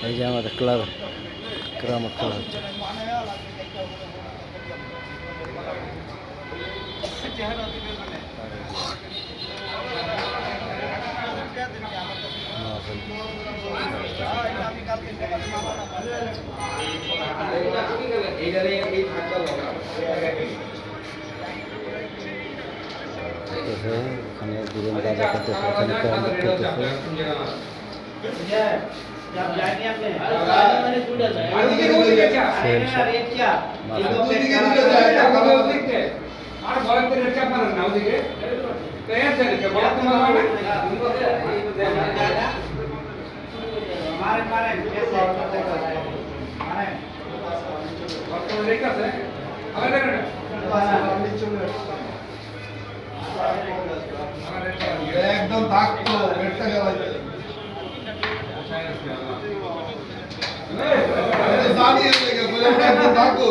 এই যে আমাদের ক্লাব কেরামত খেলা হচ্ছে। এখানে দুজন রাজা করতেছে, এখানে কেরামত করতেছে। একদম থাকতো পেটটা গেলাইতে জানিয়ে থাকো